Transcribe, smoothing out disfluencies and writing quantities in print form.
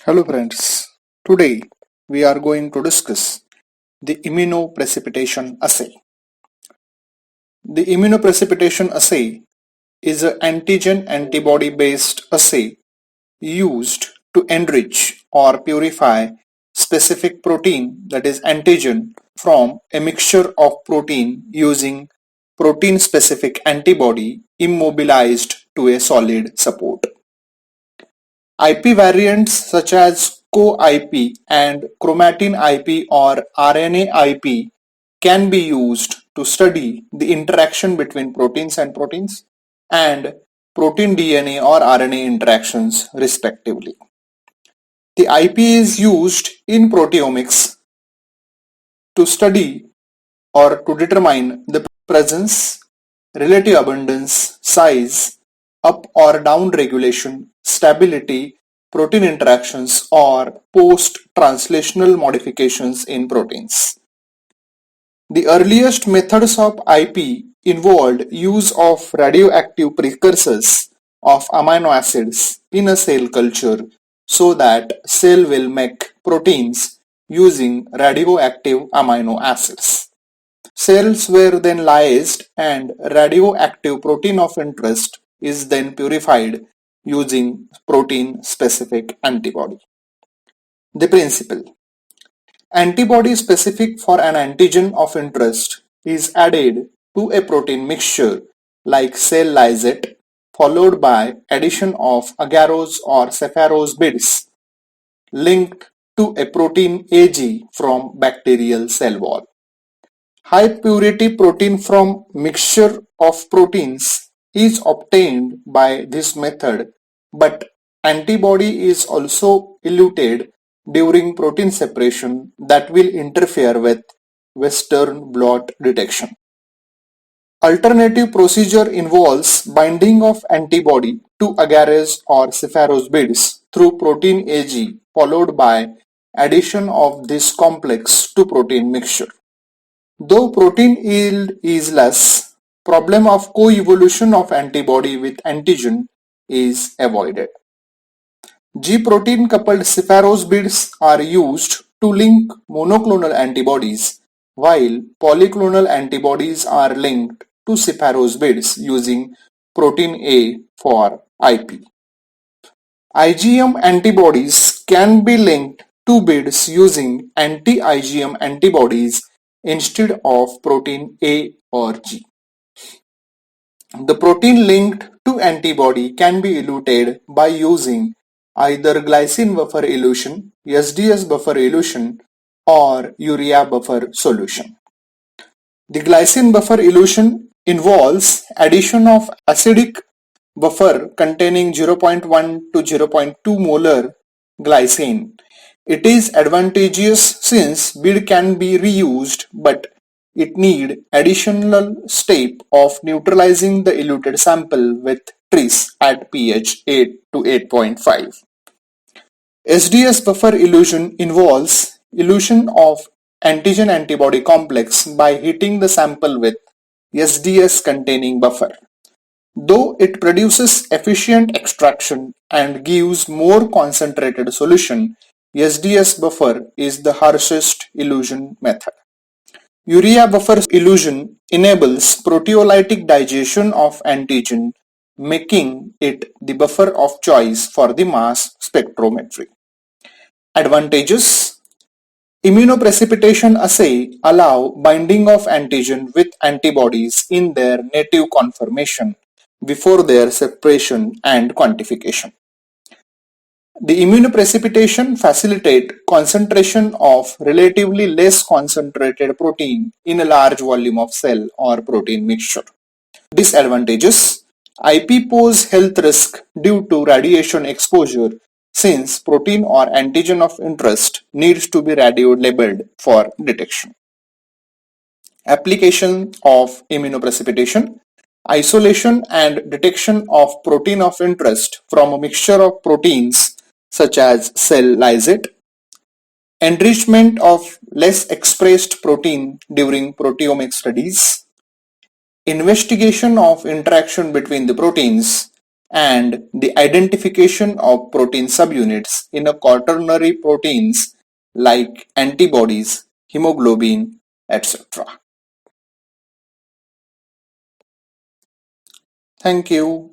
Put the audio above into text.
Hello friends, today we are going to discuss the immunoprecipitation assay. The immunoprecipitation assay is an antigen antibody based assay used to enrich or purify specific protein, that is antigen, from a mixture of protein using protein specific antibody immobilized to a solid support. IP variants such as co-IP and chromatin IP or RNA IP can be used to study the interaction between proteins and protein DNA or RNA interactions respectively. The IP is used in proteomics to study or to determine the presence, relative abundance, size, up or down regulation, stability, protein interactions, or post-translational modifications in proteins. The earliest methods of IP involved use of radioactive precursors of amino acids in a cell culture so that cell will make proteins using radioactive amino acids. Cells were then lysed and radioactive protein of interest is then purified using protein-specific antibody. The principle: antibody specific for an antigen of interest is added to a protein mixture like cell lysate, followed by addition of agarose or saccharose beads linked to a protein AG from bacterial cell wall. High purity protein from mixture of proteins is obtained by this method, but antibody is also eluted during protein separation that will interfere with Western blot detection. Alternative procedure involves binding of antibody to agarose or saccharose beads through protein AG, followed by addition of this complex to protein mixture. Though protein yield is less, problem of co-evolution of antibody with antigen is avoided. G-protein coupled saccharose beads are used to link monoclonal antibodies, while polyclonal antibodies are linked to saccharose beads using protein A for IP. IgM antibodies can be linked to beads using anti-IgM antibodies instead of protein A or G. The protein linked to antibody can be eluted by using either glycine buffer elution, SDS buffer elution, or urea buffer solution. The glycine buffer elution involves addition of acidic buffer containing 0.1 to 0.2 molar glycine. It is advantageous since bead can be reused, but it need additional step of neutralizing the eluted sample with tris at pH 8 to 8.5. SDS buffer elution involves elution of antigen-antibody complex by heating the sample with SDS containing buffer. Though it produces efficient extraction and gives more concentrated solution, SDS buffer is the harshest elution method. Urea buffer elution enables proteolytic digestion of antigen, making it the buffer of choice for the mass spectrometry. Advantages: immunoprecipitation assay allow binding of antigen with antibodies in their native conformation before their separation and quantification. The immunoprecipitation facilitate concentration of relatively less concentrated protein in a large volume of cell or protein mixture. Disadvantages: IP pose health risk due to radiation exposure since protein or antigen of interest needs to be radio labeled for detection. Application of immunoprecipitation: isolation and detection of protein of interest from a mixture of proteins such as cell lysate, enrichment of less expressed protein during proteomic studies, investigation of interaction between the proteins, and the identification of protein subunits in a quaternary proteins like antibodies, hemoglobin, etc. Thank you.